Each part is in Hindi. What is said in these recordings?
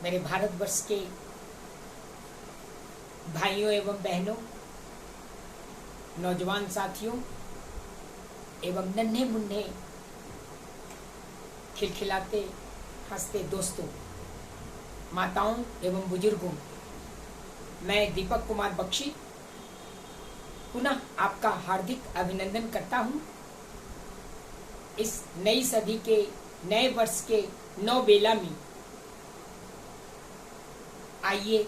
मेरे भारतवर्ष के भाइयों एवं बहनों, नौजवान साथियों एवं नन्हे मुन्ने खिलखिलाते हंसते दोस्तों, माताओं एवं बुजुर्गों, मैं दीपक कुमार बख्शी पुनः आपका हार्दिक अभिनंदन करता हूं। इस नई सदी के नए वर्ष के नौ बेला में आइए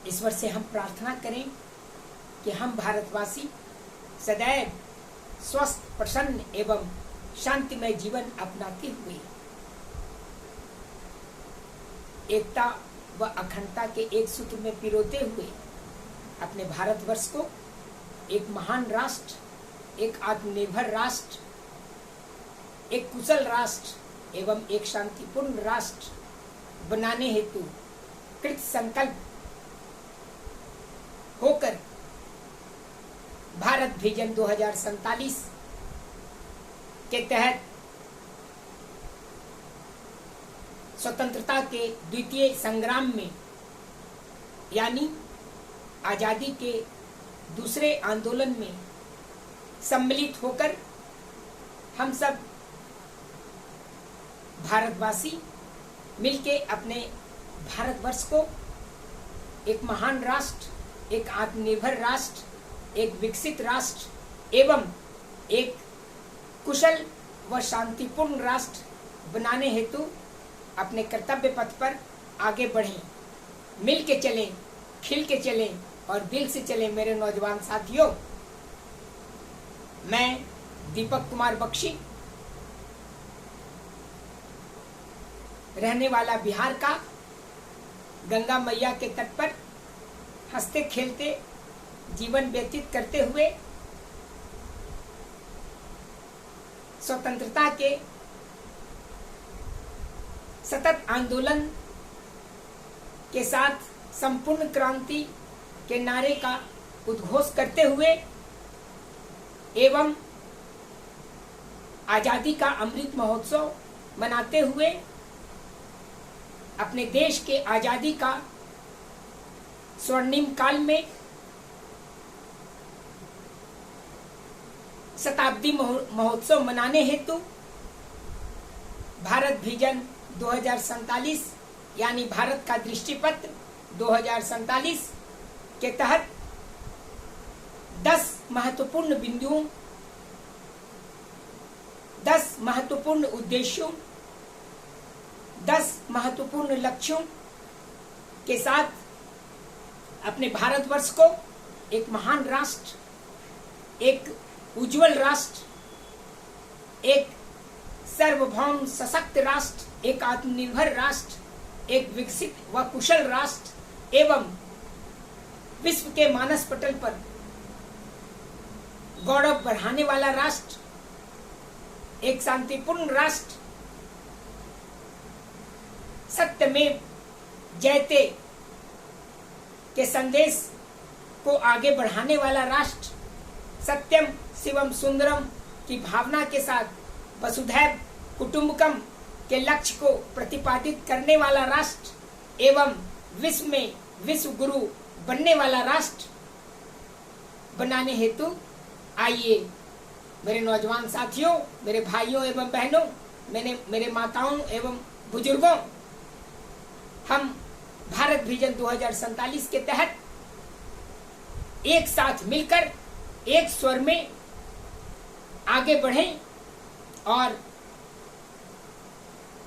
ईश्वर से हम प्रार्थना करें कि हम भारतवासी सदैव स्वस्थ, प्रसन्न एवं शांतिमय जीवन अपनाते हुए एकता व अखंडता के एक सूत्र में पिरोते हुए अपने भारतवर्ष को एक महान राष्ट्र, एक आत्मनिर्भर राष्ट्र, एक कुशल राष्ट्र एवं एक शांतिपूर्ण राष्ट्र बनाने हेतु कृत संकल्प होकर भारत विजन 2047 के तहत स्वतंत्रता के द्वितीय संग्राम में यानी आजादी के दूसरे आंदोलन में सम्मिलित होकर हम सब भारतवासी मिलके अपने भारतवर्ष को एक महान राष्ट्र, एक आत्मनिर्भर राष्ट्र, एक विकसित राष्ट्र एवं एक कुशल व शांतिपूर्ण राष्ट्र बनाने हेतु अपने कर्तव्य पथ पर आगे बढ़ें, मिल के चलें, खिल के चलें और दिल से चलें। मेरे नौजवान साथियों, मैं दीपक कुमार बख्शी, रहने वाला बिहार का, गंगा मैया के तट पर हंसते खेलते जीवन व्यतीत करते हुए स्वतंत्रता के सतत आंदोलन के साथ संपूर्ण क्रांति के नारे का उद्घोष करते हुए एवं आजादी का अमृत महोत्सव मनाते हुए अपने देश के आजादी का स्वर्णिम काल में शताब्दी महोत्सव मनाने हेतु भारत विजन 2047 यानी भारत का दृष्टिपत्र 2047 के तहत 10 महत्वपूर्ण बिंदुओं, 10 महत्वपूर्ण उद्देश्यों, 10 महत्वपूर्ण लक्ष्यों के साथ अपने भारतवर्ष को एक महान राष्ट्र, एक उज्जवल राष्ट्र, एक सार्वभौम सशक्त राष्ट्र, एक आत्मनिर्भर राष्ट्र, एक विकसित व कुशल राष्ट्र एवं विश्व के मानस पटल पर गौरव बढ़ाने वाला राष्ट्र, एक शांतिपूर्ण राष्ट्र, सत्यमेव जयते के संदेश को आगे बढ़ाने वाला राष्ट्र, सत्यम शिवम सुंदरम की भावना के साथ वसुधैव कुटुंबकम के लक्ष्य को प्रतिपादित करने वाला राष्ट्र एवं विश्व में विश्व गुरु बनने वाला राष्ट्र बनाने हेतु आइए मेरे नौजवान साथियों, मेरे भाइयों एवं बहनों, मेरे माताओं एवं बुजुर्गों, हम भारत विजन 2047 के तहत एक साथ मिलकर एक स्वर में आगे बढ़ें और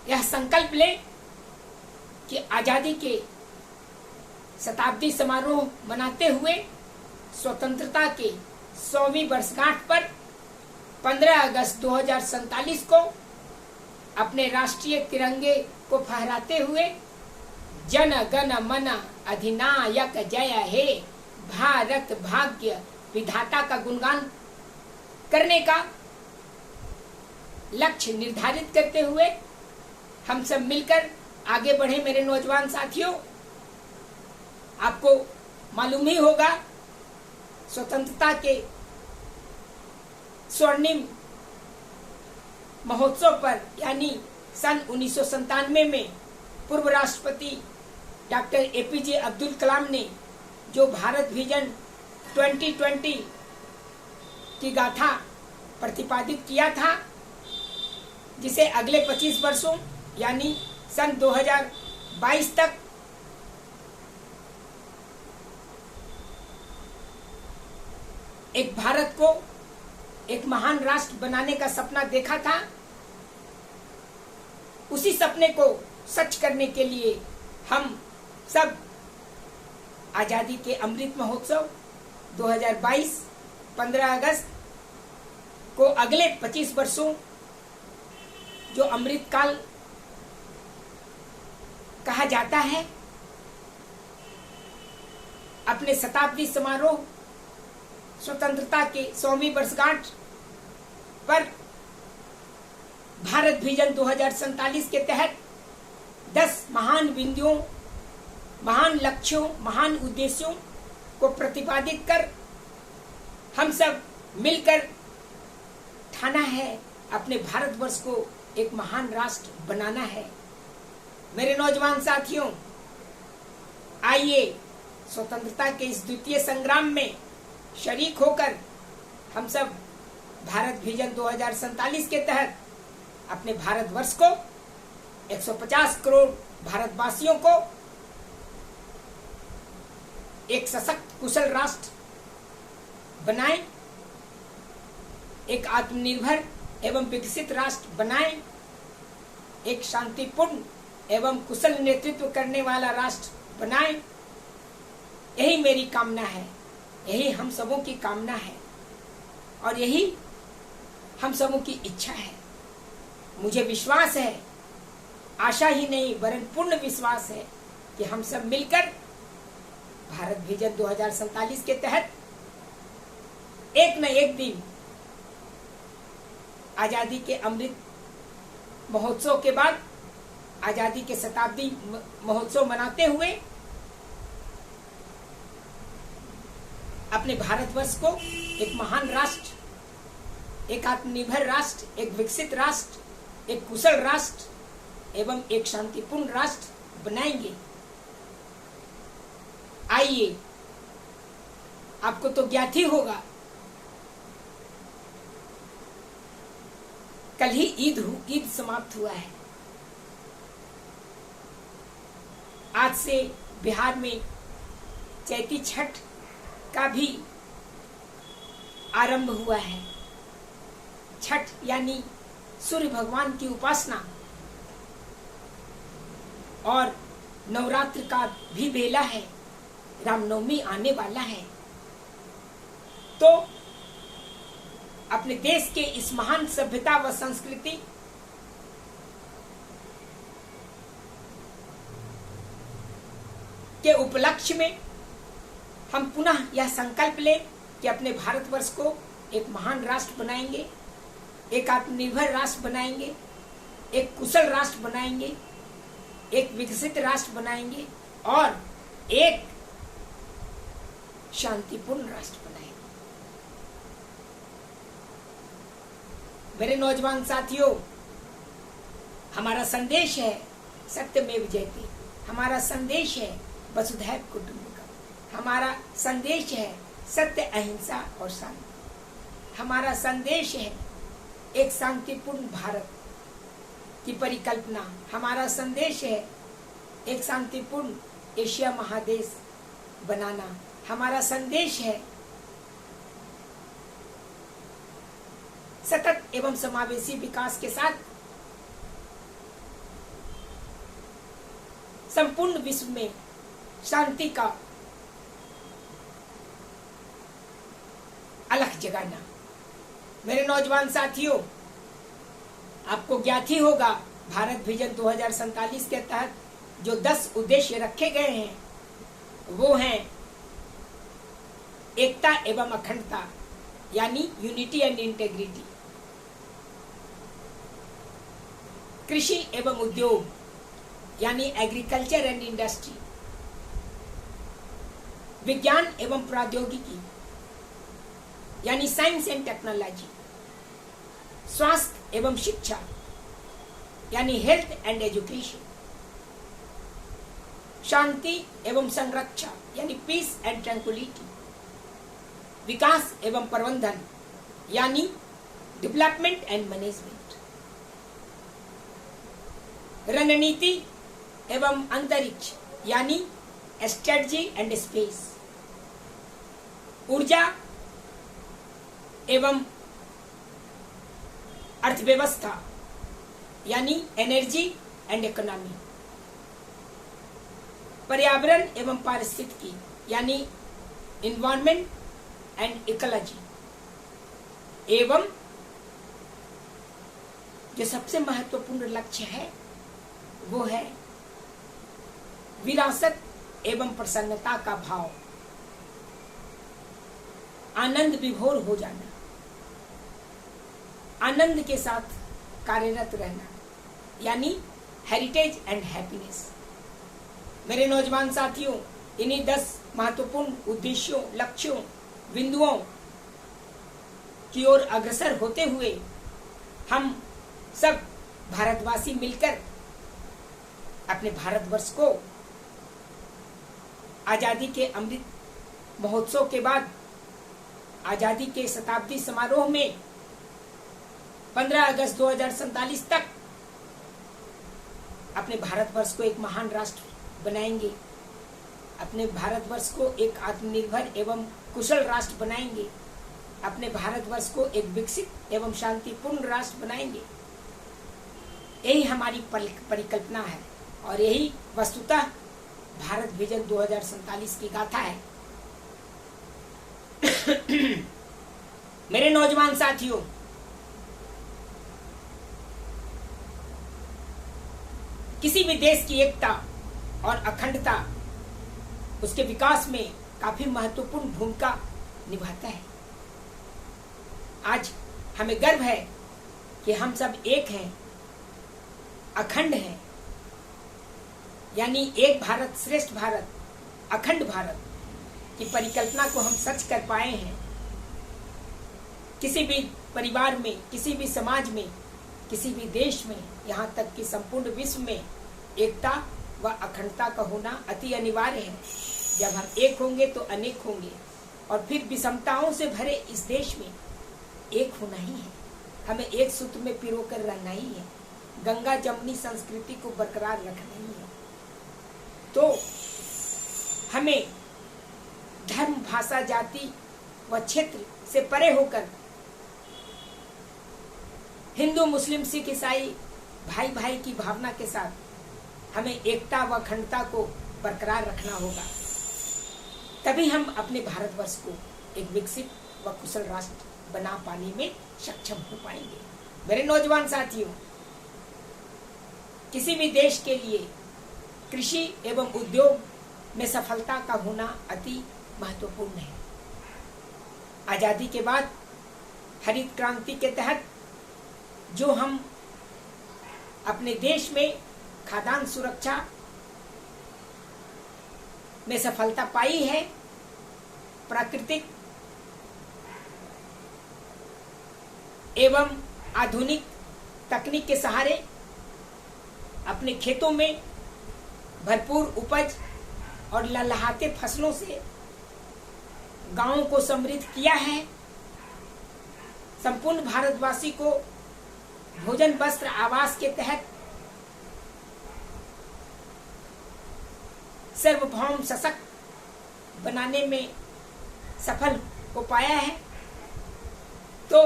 यह संकल्प लें कि आजादी के शताब्दी समारोह मनाते हुए स्वतंत्रता के 100वीं वर्षगांठ पर 15 अगस्त 2047 को अपने राष्ट्रीय तिरंगे को फहराते हुए जन गण मन अधिनायक जय हे भारत भाग्य विधाता का गुणगान करने का लक्ष्य निर्धारित करते हुए हम सब मिलकर आगे बढ़े। मेरे नौजवान साथियों, आपको मालूम ही होगा स्वतंत्रता के स्वर्णिम महोत्सव पर यानी सन 1997 में पूर्व राष्ट्रपति डॉक्टर एपीजे अब्दुल कलाम ने जो भारत विजन 2020 की गाथा प्रतिपादित किया था, जिसे अगले 25 वर्षों यानी सन 2022 तक एक भारत को एक महान राष्ट्र बनाने का सपना देखा था, उसी सपने को सच करने के लिए हम सब आजादी के अमृत महोत्सव 2022 15 अगस्त को अगले 25 वर्षों जो अमृत काल कहा जाता है, अपने शताब्दी समारोह स्वतंत्रता के 100वीं वर्षगांठ पर भारत विजन 2047 के तहत 10 महान बिंदुओं, महान लक्ष्यों, महान उद्देश्यों को प्रतिपादित कर हम सब मिलकर ठाना है अपने भारतवर्ष को एक महान राष्ट्र बनाना है। मेरे नौजवान साथियों, आइए स्वतंत्रता के इस द्वितीय संग्राम में शरीक होकर हम सब भारत विजन 2047 के तहत अपने भारतवर्ष को 150 करोड़ भारतवासियों को एक सशक्त कुशल राष्ट्र बनाएं, एक आत्मनिर्भर एवं विकसित राष्ट्र बनाएं, एक शांतिपूर्ण एवं कुशल नेतृत्व करने वाला राष्ट्र बनाएं। यही मेरी कामना है, यही हम सबों की कामना है और यही हम सबों की इच्छा है। मुझे विश्वास है, आशा ही नहीं वरन पूर्ण विश्वास है कि हम सब मिलकर भारत विजन 2047 के तहत एक न एक दिन आजादी के अमृत महोत्सव के बाद आजादी के शताब्दी महोत्सव मनाते हुए अपने भारतवर्ष को एक महान राष्ट्र, एक आत्मनिर्भर राष्ट्र, एक विकसित राष्ट्र, एक कुशल राष्ट्र एवं एक शांतिपूर्ण राष्ट्र बनाएंगे। आइए, आपको तो ज्ञात ही होगा, कल ही ईद समाप्त हुआ है। आज से बिहार में चैती छठ का भी आरंभ हुआ है। छठ यानी सूर्य भगवान की उपासना और नवरात्र का भी बेला है, रामनवमी आने वाला है। तो अपने देश के इस महान सभ्यता व संस्कृति के उपलक्ष्य में हम पुनः यह संकल्प लें कि अपने भारतवर्ष को एक महान राष्ट्र बनाएंगे, एक आत्मनिर्भर राष्ट्र बनाएंगे, एक कुशल राष्ट्र बनाएंगे, एक विकसित राष्ट्र बनाएंगे और एक शांतिपूर्ण राष्ट्र बनाएंगे। मेरे नौजवान साथियों, हमारा संदेश है सत्यमेव जयते, हमारा संदेश है वसुधैव कुटुंबकम, हमारा संदेश है सत्य, अहिंसा और शांति, हमारा संदेश है एक शांतिपूर्ण भारत की परिकल्पना, हमारा संदेश है एक शांतिपूर्ण एशिया महादेश बनाना, हमारा संदेश है सतत एवं समावेशी विकास के साथ संपूर्ण विश्व में शांति का अलख जगाना। मेरे नौजवान साथियों, आपको ज्ञात ही होगा भारत विजन 2047 के तहत जो 10 उद्देश्य रखे गए हैं वो हैं एकता एवं अखंडता यानी यूनिटी एंड इंटेग्रिटी, कृषि एवं उद्योग यानी एग्रीकल्चर एंड इंडस्ट्री, विज्ञान एवं प्रौद्योगिकी यानी साइंस एंड टेक्नोलॉजी, स्वास्थ्य एवं शिक्षा यानी हेल्थ एंड एजुकेशन, शांति एवं संरक्षा यानी पीस एंड ट्रैंक्विलिटी, विकास एवं प्रबंधन यानी डेवलपमेंट एंड मैनेजमेंट, रणनीति एवं अंतरिक्ष यानी स्ट्रेटजी एंड स्पेस, ऊर्जा एवं अर्थव्यवस्था यानी एनर्जी एंड इकोनॉमी, पर्यावरण एवं पारिस्थितिकी यानी इन्वायरमेंट एंड इकोलॉजी, एवं जो सबसे महत्वपूर्ण लक्ष्य है वो है विरासत एवं प्रसन्नता का भाव, आनंद विभोर हो जाना, आनंद के साथ कार्यरत रहना यानी हेरिटेज एंड हैप्पीनेस। मेरे नौजवान साथियों, इन्हीं 10 महत्वपूर्ण उद्देश्यों, लक्ष्यों, बिंदुओं की ओर अग्रसर होते हुए हम सब भारतवासी मिलकर अपने भारतवर्ष को आजादी के अमृत महोत्सव के बाद आजादी के शताब्दी समारोह में 15 अगस्त 2047 तक अपने भारतवर्ष को एक महान राष्ट्र बनाएंगे, अपने भारतवर्ष को एक आत्मनिर्भर एवं कुशल राष्ट्र बनाएंगे, अपने भारतवर्ष को एक विकसित एवं शांतिपूर्ण राष्ट्र बनाएंगे। यही हमारी परिकल्पना है और यही वस्तुतः भारत विजन 2047 की गाथा है। मेरे नौजवान साथियों, किसी भी देश की एकता और अखंडता उसके विकास में काफी महत्वपूर्ण भूमिका निभाता है। आज हमें गर्व है कि हम सब एक हैं, अखंड हैं, यानी एक भारत श्रेष्ठ भारत, अखंड भारत की परिकल्पना को हम सच कर पाए हैं। किसी भी परिवार में, किसी भी समाज में, किसी भी देश में, यहाँ तक कि संपूर्ण विश्व में एकता व अखंडता का होना अति अनिवार्य है। जब हम एक होंगे तो अनेक होंगे और फिर विषमताओं से भरे इस देश में एक होना ही है। हमें एक सूत्र में पिरोकर रहना ही है, गंगा जमुनी संस्कृति को बरकरार रखना ही है। तो हमें धर्म, भाषा, जाति व क्षेत्र से परे होकर हिंदू, मुस्लिम, सिख, ईसाई भाई भाई की भावना के साथ हमें एकता व अखंडता को बरकरार रखना होगा। तभी हम अपने भारतवर्ष को एक विकसित व कुशल राष्ट्र बना पाने में सक्षम हो पाएंगे। मेरे नौजवान साथियों, किसी भी देश के लिए कृषि एवं उद्योग में सफलता का होना अति महत्वपूर्ण है। आजादी के बाद हरित क्रांति के तहत जो हम अपने देश में खाद्यान्न सुरक्षा में सफलता पाई है, प्राकृतिक एवं आधुनिक तकनीक के सहारे अपने खेतों में भरपूर उपज और लहलहाते फसलों से गांवों को समृद्ध किया है। संपूर्ण भारतवासी को भोजन, वस्त्र, आवास के तहत सर्वभौम सशक्त बनाने में सफल हो पाया है। तो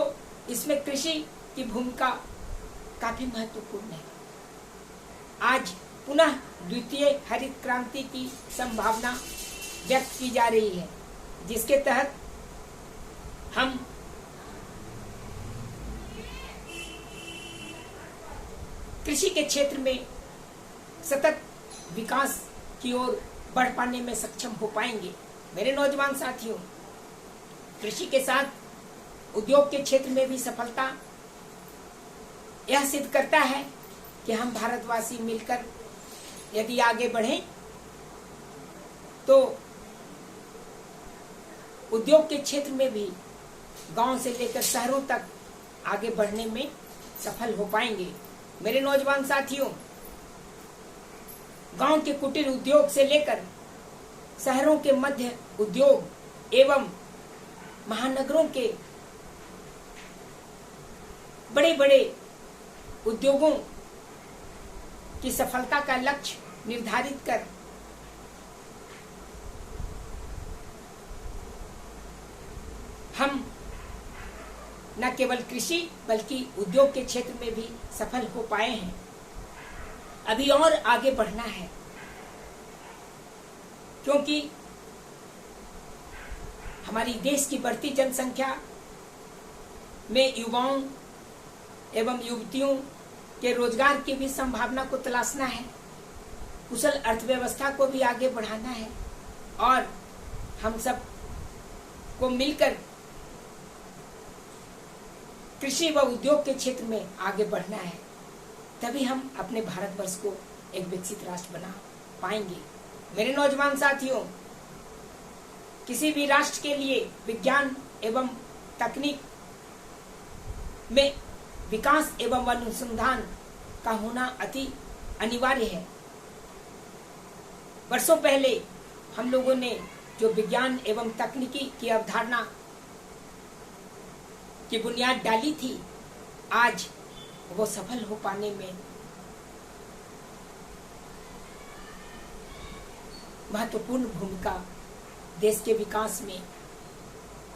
इसमें कृषि की भूमिका काफी महत्वपूर्ण है। आज पुनः द्वितीय हरित क्रांति की संभावना व्यक्त की जा रही है, जिसके तहत हम कृषि के क्षेत्र में सतत विकास की ओर बढ़ पाने में सक्षम हो पाएंगे। मेरे नौजवान साथियों, कृषि के साथ उद्योग के क्षेत्र में भी सफलता यह सिद्ध करता है कि हम भारतवासी मिलकर यदि आगे बढ़ें तो उद्योग के क्षेत्र में भी गांव से लेकर शहरों तक आगे बढ़ने में सफल हो पाएंगे। मेरे नौजवान साथियों, गांव के कुटीर उद्योग से लेकर शहरों के मध्य उद्योग एवं महानगरों के बड़े बड़े उद्योगों की सफलता का लक्ष्य निर्धारित कर हम न केवल कृषि बल्कि उद्योग के क्षेत्र में भी सफल हो पाए हैं। अभी और आगे बढ़ना है, क्योंकि हमारी देश की बढ़ती जनसंख्या में युवाओं एवं युवतियों के रोजगार की भी संभावना को तलाशना है, कुशल अर्थव्यवस्था को भी आगे बढ़ाना है और हम सब को मिलकर कृषि व उद्योग के क्षेत्र में आगे बढ़ना है। तभी हम अपने भारतवर्ष को एक विकसित राष्ट्र बना पाएंगे। मेरे नौजवान साथियों, किसी भी राष्ट्र के लिए विज्ञान एवं तकनीक में विकास एवं अनुसंधान का होना अति अनिवार्य है। वर्षों पहले हम लोगों ने जो विज्ञान एवं तकनीकी की अवधारणा की बुनियाद डाली थी, आज वो सफल हो पाने में महत्वपूर्ण भूमिका देश के विकास में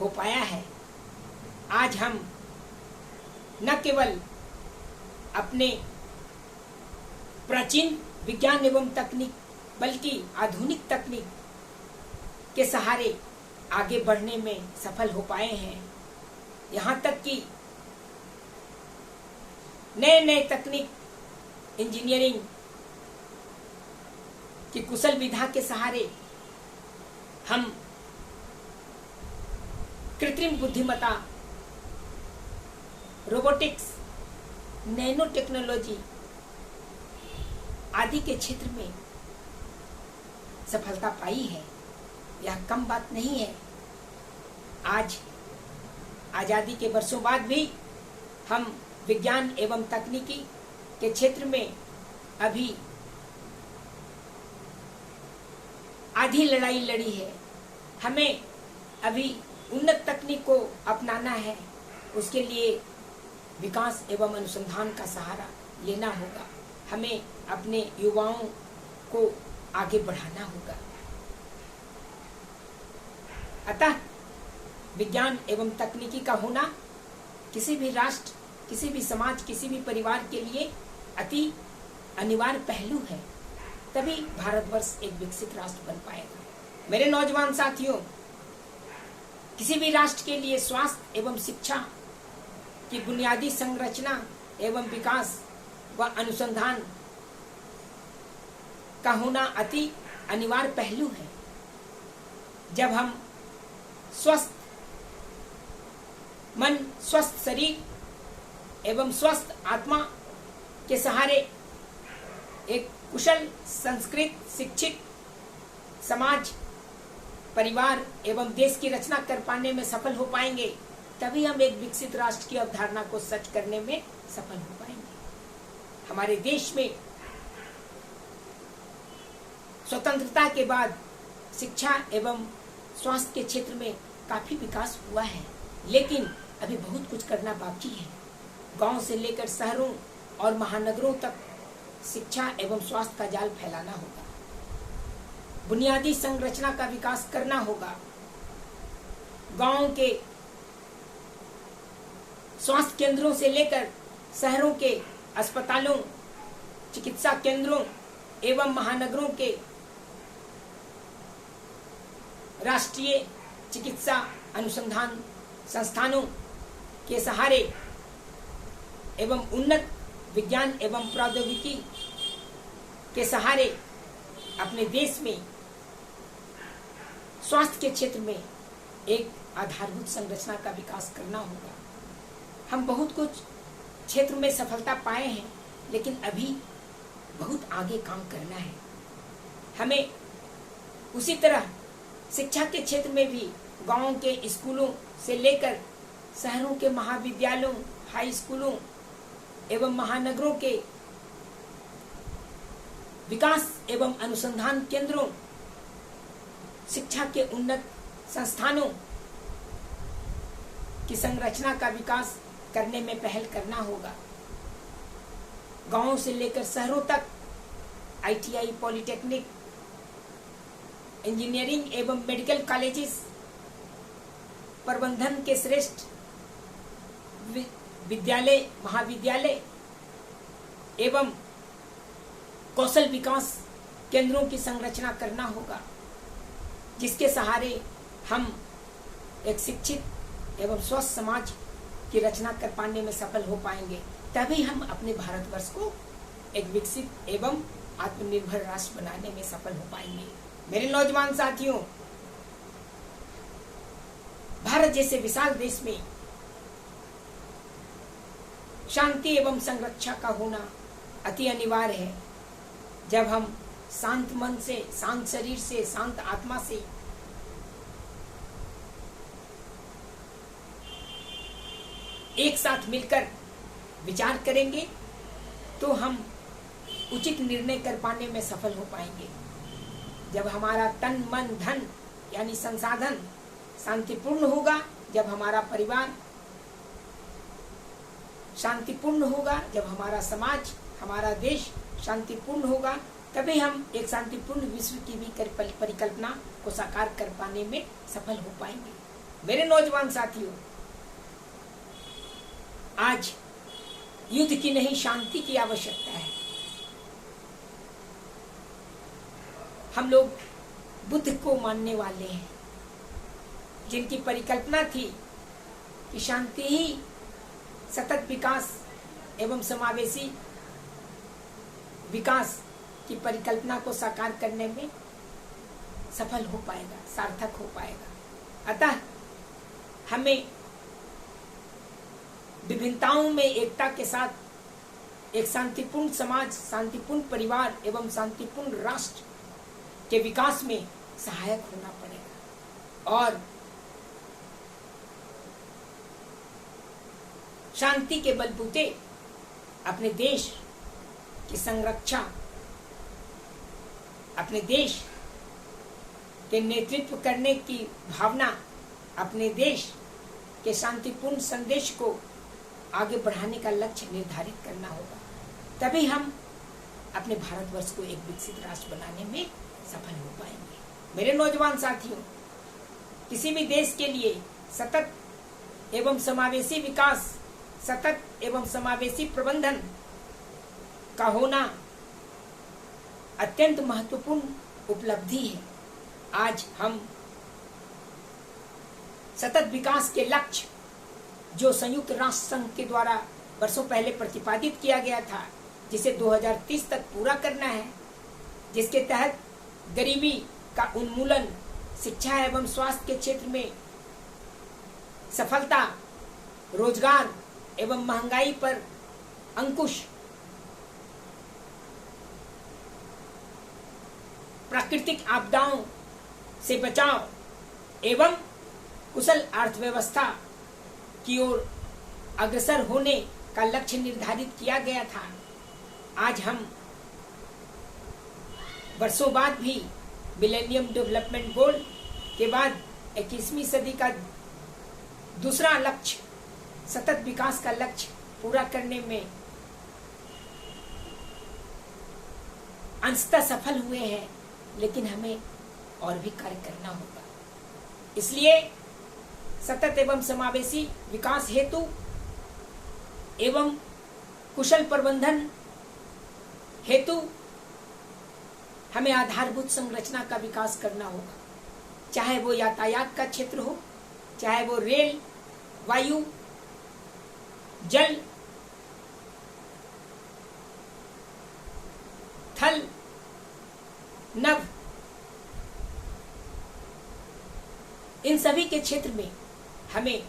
हो पाया है। आज हम न केवल अपने प्राचीन विज्ञान एवं तकनीक बल्कि आधुनिक तकनीक के सहारे आगे बढ़ने में सफल हो पाए हैं। यहाँ तक कि नए नए तकनीक, इंजीनियरिंग की कुशल विधा के सहारे हम कृत्रिम बुद्धिमत्ता, रोबोटिक्स, नैनो टेक्नोलॉजी आदि के क्षेत्र में सफलता पाई है। यह कम बात नहीं है। आज आजादी के वर्षों बाद भी हम विज्ञान एवं तकनीकी के क्षेत्र में अभी आधी लड़ाई लड़ी है। हमें अभी उन्नत तकनीक को अपनाना है। उसके लिए विकास एवं अनुसंधान का सहारा लेना होगा। हमें अपने युवाओं को आगे बढ़ाना होगा। अतः विज्ञान एवं तकनीकी का होना किसी भी राष्ट्र, किसी भी समाज, किसी भी परिवार के लिए अति अनिवार्य पहलू है। तभी भारतवर्ष एक विकसित राष्ट्र बन पाएगा। मेरे नौजवान साथियों, किसी भी राष्ट्र के लिए स्वास्थ्य एवं शिक्षा की बुनियादी संरचना एवं विकास व अनुसंधान का होना अति अनिवार्य पहलू है। जब हम स्वस्थ मन, स्वस्थ शरीर एवं स्वस्थ आत्मा के सहारे एक कुशल, संस्कृत, शिक्षित समाज, परिवार एवं देश की रचना कर पाने में सफल हो पाएंगे, तभी हम एक विकसित राष्ट्र की अवधारणा को सच करने में सफल हो पाएंगे। हमारे देश में स्वतंत्रता के बाद शिक्षा एवं स्वास्थ्य के क्षेत्र में काफी विकास हुआ है, लेकिन अभी बहुत कुछ करना बाकी है। गांव से लेकर शहरों और महानगरों तक शिक्षा एवं स्वास्थ्य का जाल फैलाना होगा। बुनियादी संरचना का विकास करना होगा। गांव के स्वास्थ्य केंद्रों से लेकर शहरों के अस्पतालों, चिकित्सा केंद्रों एवं महानगरों के राष्ट्रीय चिकित्सा अनुसंधान संस्थानों के सहारे एवं उन्नत विज्ञान एवं प्रौद्योगिकी के सहारे अपने देश में स्वास्थ्य के क्षेत्र में एक आधारभूत संरचना का विकास करना होगा। हम बहुत कुछ क्षेत्र में सफलता पाए हैं, लेकिन अभी बहुत आगे काम करना है। हमें उसी तरह शिक्षा के क्षेत्र में भी गांवों के स्कूलों से लेकर शहरों के महाविद्यालयों, हाई स्कूलों एवं महानगरों के विकास एवं अनुसंधान केंद्रों, शिक्षा के उन्नत संस्थानों की संरचना का विकास करने में पहल करना होगा। गांवों से लेकर शहरों तक ITI, पॉलिटेक्निक, इंजीनियरिंग एवं मेडिकल कॉलेजेस, प्रबंधन के श्रेष्ठ विद्यालय, महाविद्यालय एवं कौशल विकास केंद्रों की संरचना करना होगा, जिसके सहारे हम एक शिक्षित एवं स्वस्थ समाज की रचना कर पाने में सफल हो पाएंगे। तभी हम अपने भारतवर्ष को एक विकसित एवं आत्मनिर्भर राष्ट्र बनाने में सफल हो पाएंगे। मेरे नौजवान साथियों, भारत जैसे विशाल देश में शांति एवं संरक्षा का होना अति अनिवार्य है। जब हम शांत मन से, शांत शरीर से, शांत आत्मा से एक साथ मिलकर विचार करेंगे तो हम उचित निर्णय कर पाने में सफल हो पाएंगे। जब हमारा तन, मन, धन यानी संसाधन शांतिपूर्ण होगा, जब हमारा परिवार शांतिपूर्ण होगा, जब हमारा समाज, हमारा देश शांतिपूर्ण होगा, तभी हम एक शांतिपूर्ण विश्व की भी परिकल्पना को साकार कर पाने में सफल हो पाएंगे। मेरे नौजवान साथियों, आज युद्ध की नहीं, शांति की आवश्यकता है। हम लोग बुद्ध को मानने वाले हैं, जिनकी परिकल्पना थी कि शांति ही सतत विकास एवं समावेशी विकास की परिकल्पना को साकार करने में सफल हो पाएगा, सार्थक हो पाएगा। अतः हमें विभिन्नताओं में एकता के साथ एक शांतिपूर्ण समाज, शांतिपूर्ण परिवार एवं शांतिपूर्ण राष्ट्र के विकास में सहायक होना पड़ेगा और शांति के बलबूते अपने देश की संरक्षा, अपने देश के नेतृत्व करने की भावना, अपने देश के शांतिपूर्ण संदेश को आगे बढ़ाने का लक्ष्य निर्धारित करना होगा। तभी हम अपने भारतवर्ष को एक विकसित राष्ट्र बनाने में सफल हो पाएंगे। मेरे नौजवान साथियों, किसी भी देश के लिए सतत एवं समावेशी विकास, सतत एवं समावेशी प्रबंधन का होना अत्यंत महत्वपूर्ण उपलब्धि है। आज हम सतत विकास के लक्ष्य जो संयुक्त राष्ट्र संघ के द्वारा वर्षों पहले प्रतिपादित किया गया था, जिसे 2030 तक पूरा करना है, जिसके तहत गरीबी का उन्मूलन, शिक्षा एवं स्वास्थ्य के क्षेत्र में सफलता, रोजगार एवं महंगाई पर अंकुश, प्राकृतिक आपदाओं से बचाव एवं कुशल अर्थव्यवस्था की ओर अग्रसर होने का लक्ष्य निर्धारित किया गया था। आज हम वर्षों बाद भी मिलेनियम डेवलपमेंट गोल के बाद 21वीं सदी का दूसरा लक्ष्य, सतत विकास का लक्ष्य पूरा करने में अंशतः सफल हुए हैं, लेकिन हमें और भी कार्य करना होगा। इसलिए सतत एवं समावेशी विकास हेतु एवं कुशल प्रबंधन हेतु हमें आधारभूत संरचना का विकास करना होगा, चाहे वो यातायात का क्षेत्र हो, चाहे वो रेल, वायु, जल, थल, नभ, इन सभी के क्षेत्र में हमें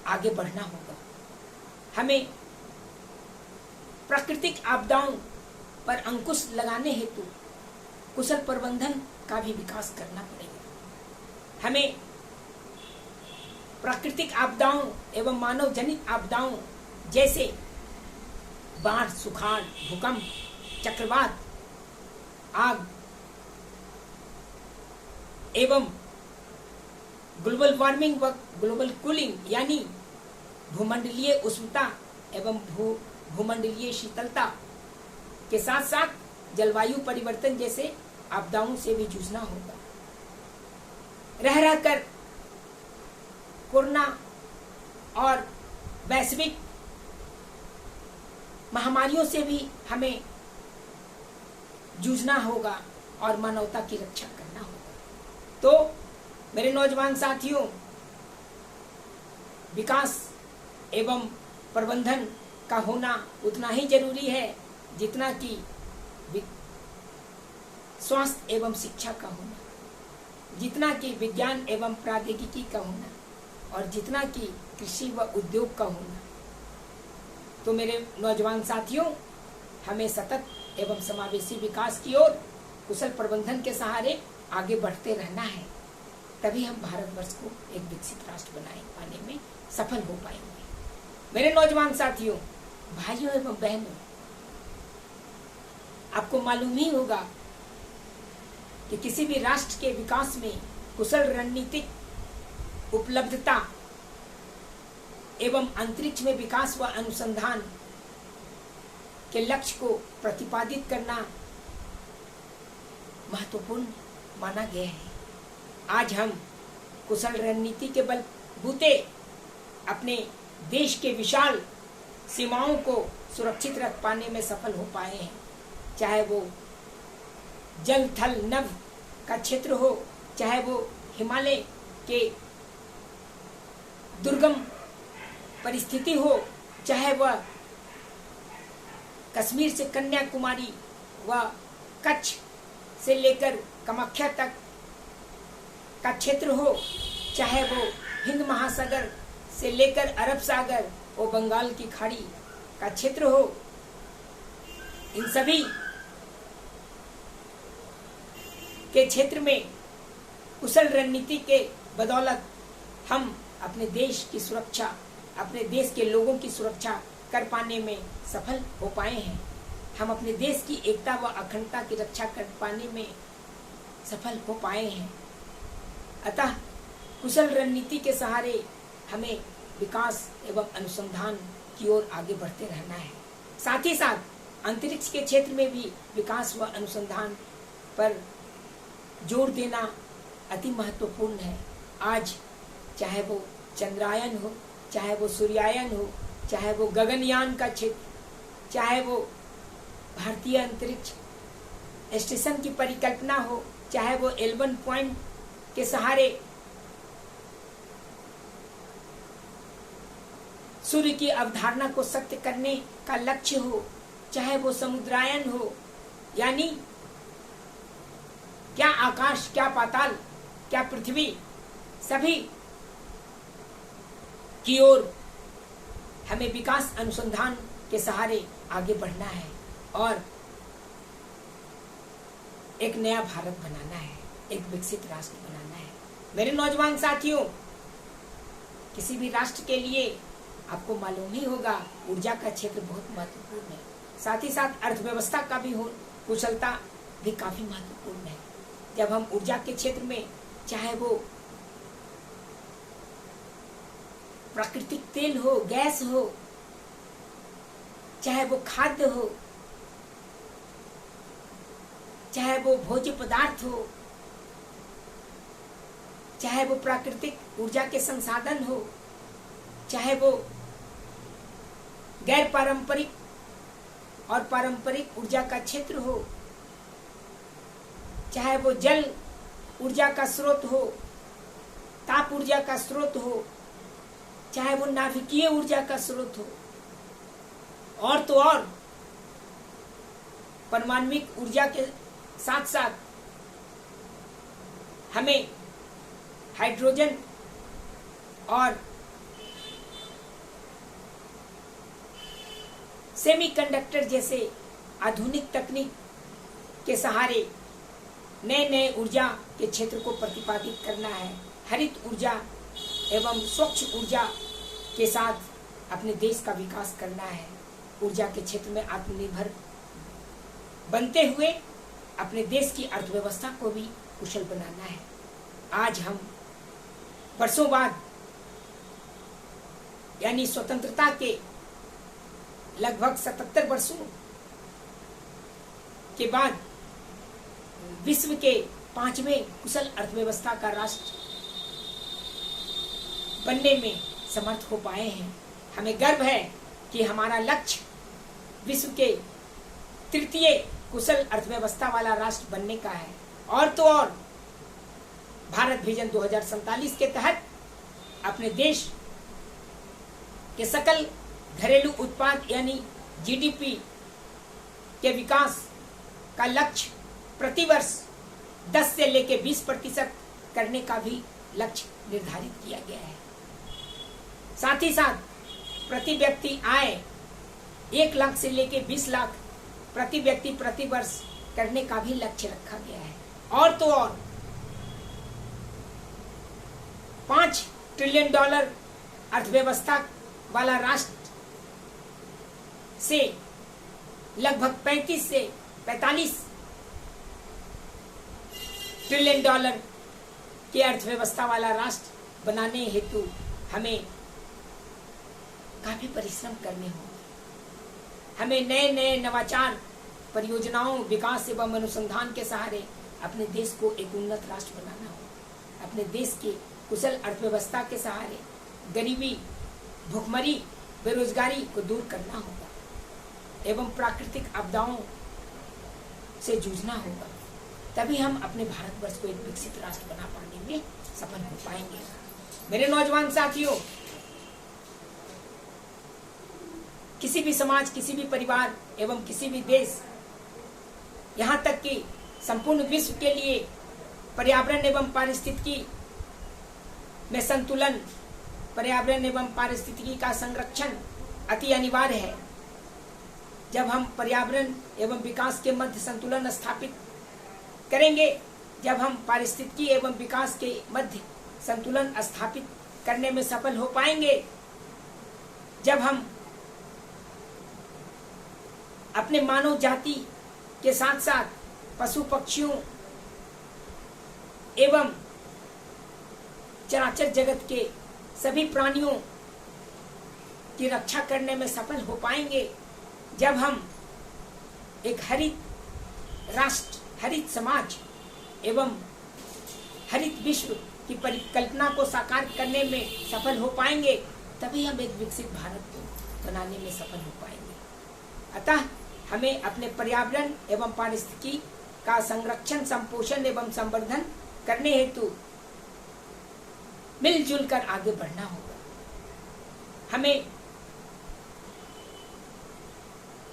आगे बढ़ना होगा। हमें प्राकृतिक आपदाओं पर अंकुश लगाने हेतु कुशल प्रबंधन का भी विकास करना पड़ेगा। हमें प्राकृतिक आपदाओं एवं मानव जनित आपदाओं जैसे बाढ़, सुखाड़, भूकंप, चक्रवात आग एवं ग्लोबल वार्मिंग व ग्लोबल कूलिंग यानी भूमंडलीय उष्णता एवं भूमंडलीय शीतलता के साथ साथ जलवायु परिवर्तन जैसे आपदाओं से भी जूझना होगा। रह रहकर कोरोना और वैश्विक महामारियों से भी हमें जूझना होगा और मानवता की रक्षा करना होगा। तो मेरे नौजवान साथियों, विकास एवं प्रबंधन का होना उतना ही जरूरी है जितना कि स्वास्थ्य एवं शिक्षा का होना, जितना कि विज्ञान एवं प्रौद्योगिकी का होना और जितना कि कृषि व उद्योग का होना। तो मेरे नौजवान साथियों, हमें सतत एवं समावेशी विकास की ओर कुशल प्रबंधन के सहारे आगे बढ़ते रहना है, तभी हम भारतवर्ष को एक विकसित राष्ट्र पाने में सफल हो पाएंगे। मेरे नौजवान साथियों, भाइयों एवं बहनों, आपको मालूम ही होगा कि किसी भी राष्ट्र के विकास में कुशल रणनीतिक उपलब्धता एवं अंतरिक्ष में विकास व अनुसंधान के लक्ष्य को प्रतिपादित करना महत्वपूर्ण माना गया है। आज हम कुशल रणनीति के बलबूते अपने देश के विशाल सीमाओं को सुरक्षित रख पाने में सफल हो पाए हैं, चाहे वो जल थल नभ का क्षेत्र हो, चाहे वो हिमालय के दुर्गम परिस्थिति हो, चाहे वह कश्मीर से कन्याकुमारी व कच्छ से लेकर कामाख्या तक का क्षेत्र हो, चाहे वो हिंद महासागर से लेकर अरब सागर और बंगाल की खाड़ी का क्षेत्र हो। इन सभी के क्षेत्र में कुशल रणनीति के बदौलत हम अपने देश की सुरक्षा, अपने देश के लोगों की सुरक्षा कर पाने में सफल हो पाए हैं। हम अपने देश की एकता व अखंडता की रक्षा कर पाने में सफल हो पाए हैं। अतः कुशल रणनीति के सहारे हमें विकास एवं अनुसंधान की ओर आगे बढ़ते रहना है। साथ ही साथ अंतरिक्ष के क्षेत्र में भी विकास व अनुसंधान पर जोर देना अति महत्वपूर्ण है। आज चाहे वो चंद्रायन हो, चाहे वो सूर्यायन हो, चाहे वो गगनयान का क्षेत्र, चाहे वो भारतीय अंतरिक्ष स्टेशन की परिकल्पना हो, चाहे वो L1 पॉइंट के सहारे सूर्य की अवधारणा को सत्य करने का लक्ष्य हो, चाहे वो समुद्रायन हो, यानी क्या आकाश, क्या पाताल, क्या पृथ्वी, सभी की ओर हमें विकास अनुसंधान के सहारे आगे बढ़ना है और एक नया भारत बनाना है, एक विकसित राष्ट्र बनाना है। मेरे नौजवान साथियों, किसी भी राष्ट्र के लिए आपको मालूम ही होगा ऊर्जा का क्षेत्र बहुत महत्वपूर्ण है। साथ ही साथ अर्थव्यवस्था का भी कुशलता भी काफी महत्वपूर्ण है। जब हम ऊर्जा के क्षेत्र में, चाहे वो प्राकृतिक तेल हो, गैस हो, चाहे वो खाद्य हो, चाहे वो भोज्य पदार्थ हो, चाहे वो प्राकृतिक ऊर्जा के संसाधन हो, चाहे वो गैर पारंपरिक और पारंपरिक ऊर्जा का क्षेत्र हो, चाहे वो जल ऊर्जा का स्रोत हो, ताप ऊर्जा का स्रोत हो, चाहे वो नाभिकीय ऊर्जा का स्रोत हो, और तो और परमाणविक ऊर्जा के साथ साथ हमें हाइड्रोजन और सेमीकंडक्टर जैसे आधुनिक तकनीक के सहारे नए नए ऊर्जा के क्षेत्र को प्रतिपादित करना है। हरित ऊर्जा एवं स्वच्छ ऊर्जा के साथ अपने देश का विकास करना है। ऊर्जा के क्षेत्र में आत्मनिर्भर बनते हुए अपने देश की अर्थव्यवस्था को भी कुशल बनाना है। आज हम वर्षों बाद यानी स्वतंत्रता के लगभग 77 वर्षों के बाद विश्व के 5वें कुशल अर्थव्यवस्था का राष्ट्र बनने में समर्थ हो पाए हैं। हमें गर्व है कि हमारा लक्ष्य विश्व के 3य कुशल अर्थव्यवस्था वाला राष्ट्र बनने का है। और तो और भारत विजन 2047 के तहत अपने देश के सकल घरेलू उत्पाद यानी जीडीपी के विकास का लक्ष्य प्रतिवर्ष 10 से लेकर 20% करने का भी लक्ष्य निर्धारित किया गया है। साथ ही साथ प्रति व्यक्ति आय 1 लाख से लेकर 20 लाख प्रति व्यक्ति प्रति वर्ष करने का भी लक्ष्य रखा गया है। और तो और $5 ट्रिलियन अर्थव्यवस्था वाला राष्ट्र से लगभग 35 से 45 ट्रिलियन की अर्थव्यवस्था वाला राष्ट्र बनाने हेतु हमें काफी परिश्रम करने होंगे। हमें नए नए नवाचार परियोजनाओं, विकास एवं अनुसंधान के सहारे अपने देश को एक उन्नत राष्ट्र बनाना होगा। अपने देश के कुशल अर्थव्यवस्था के सहारे गरीबी, भुखमरी, बेरोजगारी को दूर करना होगा एवं प्राकृतिक आपदाओं से जूझना होगा। तभी हम अपने भारतवर्ष को एक विकसित राष्ट्र बना पाने में सफल हो पाएंगे। मेरे नौजवान साथियों, किसी भी समाज, किसी भी परिवार एवं किसी भी देश, यहाँ तक कि संपूर्ण विश्व के लिए पर्यावरण एवं पारिस्थितिकी में संतुलन, पर्यावरण एवं पारिस्थितिकी का संरक्षण अति अनिवार्य है। जब हम पर्यावरण एवं विकास के मध्य संतुलन स्थापित करेंगे, जब हम पारिस्थितिकी एवं विकास के मध्य संतुलन स्थापित करने में सफल हो पाएंगे, जब हम अपने मानव जाति के साथ साथ पशु पक्षियों एवं चराचर जगत के सभी प्राणियों की रक्षा करने में सफल हो पाएंगे, जब हम एक हरित राष्ट्र, हरित समाज एवं हरित विश्व की परिकल्पना को साकार करने में सफल हो पाएंगे, तभी हम एक विकसित भारत को बनाने में सफल हो पाएंगे। अतः हमें अपने पर्यावरण एवं पारिस्थितिकी का संरक्षण, संपोषण एवं संवर्धन करने हेतु मिलजुल कर आगे बढ़ना होगा। हमें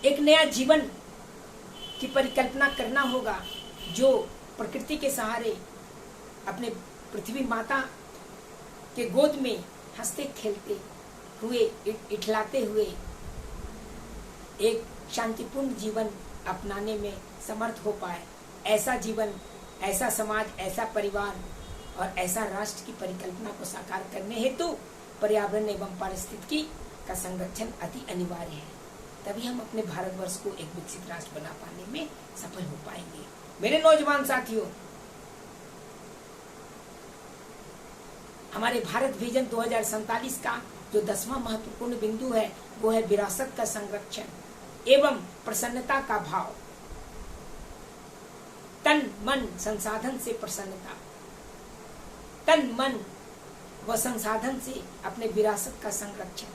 एक नया जीवन की परिकल्पना करना होगा, जो प्रकृति के सहारे अपने पृथ्वी माता के गोद में हंसते खेलते हुए, इठलाते हुए एक शांतिपूर्ण जीवन अपनाने में समर्थ हो पाए। ऐसा जीवन, ऐसा समाज, ऐसा परिवार और ऐसा राष्ट्र की परिकल्पना को साकार करने हेतु पर्यावरण एवं पारिस्थितिकी का संरक्षण अति अनिवार्य है। तभी हम अपने भारतवर्ष को एक विकसित राष्ट्र बना पाने में सफल हो पाएंगे। मेरे नौजवान साथियों, हमारे भारत विजन 2047 का जो 10वां महत्वपूर्ण बिंदु है, वो है विरासत का संरक्षण एवं प्रसन्नता का भाव। तन मन संसाधन से प्रसन्नता, तन मन व संसाधन से अपने विरासत का संरक्षण,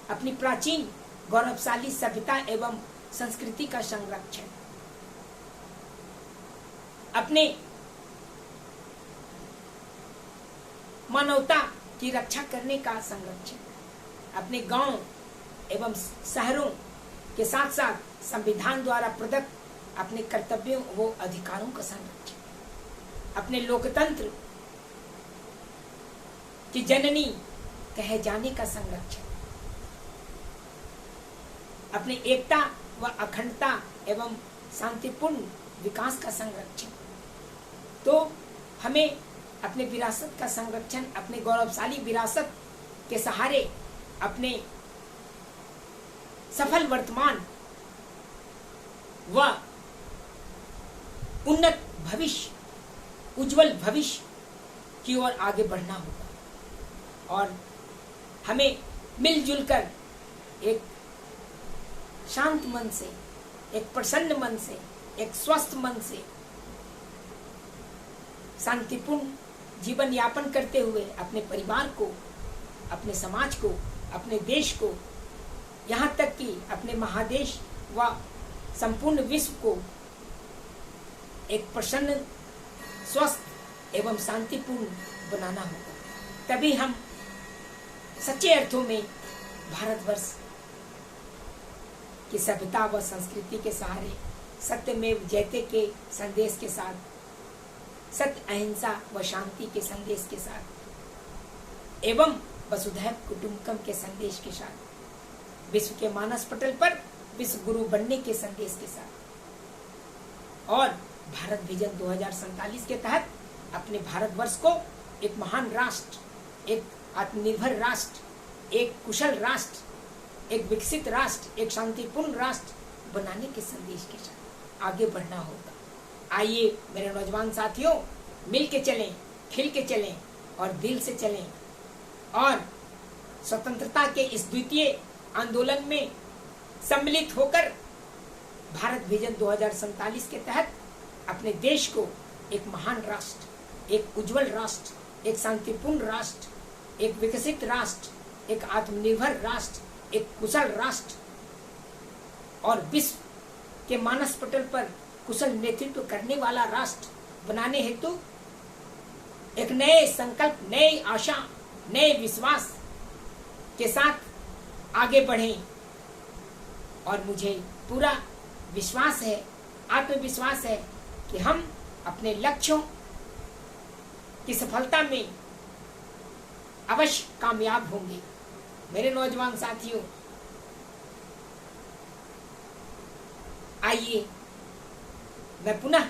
अपनी प्राचीन गौरवशाली सभ्यता एवं संस्कृति का संरक्षण, अपने मानवता की रक्षा करने का संरक्षण, अपने गांव एवं शहरों के साथ साथ संविधान द्वारा प्रदत्त अपने कर्तव्यों व अधिकारों का संरक्षण, अपने लोकतंत्र की जननी कहे जाने का संरक्षण, अपने एकता व अखंडता एवं शांतिपूर्ण विकास का संरक्षण। तो हमें अपने विरासत का संरक्षण, अपने गौरवशाली विरासत के सहारे अपने सफल वर्तमान व उन्नत भविष्य, उज्जवल भविष्य की ओर आगे बढ़ना होगा और हमें मिलजुल कर एक शांत मन से, एक प्रसन्न मन से, एक स्वस्थ मन से शांतिपूर्ण जीवन यापन करते हुए अपने परिवार को, अपने समाज को, अपने देश को, यहाँ तक कि अपने महादेश व संपूर्ण विश्व को एक प्रसन्न, स्वस्थ एवं शांतिपूर्ण बनाना होगा। तभी हम सच्चे अर्थों में भारतवर्ष की सभ्यता व संस्कृति के सहारे सत्यमेव जयते के संदेश के साथ, सत्य, अहिंसा व शांति के संदेश के साथ एवं वसुधैव कुटुंबकम के संदेश के साथ, विश्व के मानस पटल पर विश्व गुरु बनने के संदेश के साथ और भारत विजन 2047 के तहत अपने भारतवर्ष को एक महान राष्ट्र, एक आत्मनिर्भर राष्ट्र, एक कुशल राष्ट्र, एक विकसित राष्ट्र, एक शांतिपूर्ण राष्ट्र बनाने के संदेश के साथ आगे बढ़ना होगा। आइए मेरे नौजवान साथियों, मिल के चलें, खिल के चलें और दिल से चलें और स्वतंत्रता के इस द्वितीय आंदोलन में सम्मिलित होकर भारत विजन 2047 के तहत अपने देश को एक महान राष्ट्र, एक उज्जवल राष्ट्र, एक शांतिपूर्ण राष्ट्र, एक विकसित राष्ट्र, एक आत्मनिर्भर राष्ट्र, एक कुशल राष्ट्र और विश्व के मानस पटल पर कुशल नेतृत्व करने वाला राष्ट्र बनाने हेतु एक नए संकल्प, नई आशा, नए विश्वास के साथ आगे बढ़ें और मुझे पूरा विश्वास है, आत्मविश्वास है कि हम अपने लक्ष्यों की सफलता में अवश्य कामयाब होंगे। मेरे नौजवान साथियों, आइए मैं पुनः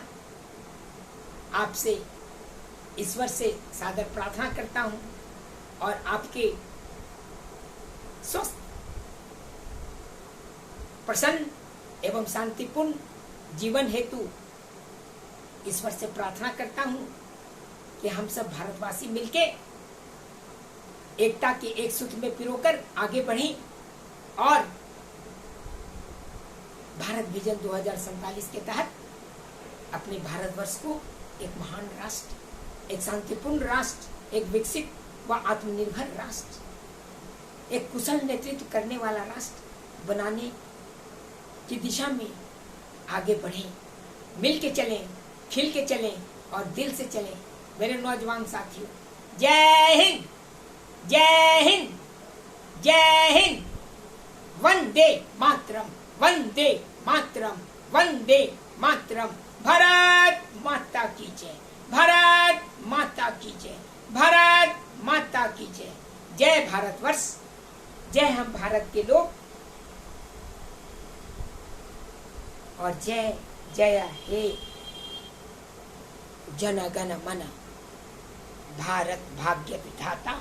आपसे ईश्वर से सादर प्रार्थना करता हूं और आपके स्वस्थ, प्रसन्न एवं शांतिपूर्ण जीवन हेतु ईश्वर से प्रार्थना करता हूं कि हम सब भारतवासी मिलके एकता के एक सूत्र में पिरोकर आगे बढ़ें और भारत विजन 2047 के तहत अपने भारतवर्ष को एक महान राष्ट्र, एक शांतिपूर्ण राष्ट्र, एक विकसित व आत्मनिर्भर राष्ट्र, एक कुशल नेतृत्व करने वाला राष्ट्र बनाने की दिशा में आगे बढ़ें। मिल के चलें, खिल के चलें और दिल से चलें। मेरे नौजवान साथियों, जय हिंद, जय हिंद, जय हिंद। वंदे मातरम, वंदे मातरम, वंदे मातरम। भारत माता की जय, भारत माता की जय, भारत माता की जय। जय भारतवर्ष, जय हम भारत के लोग और जय जय हे जन गण मन भारत भाग्य विधाता।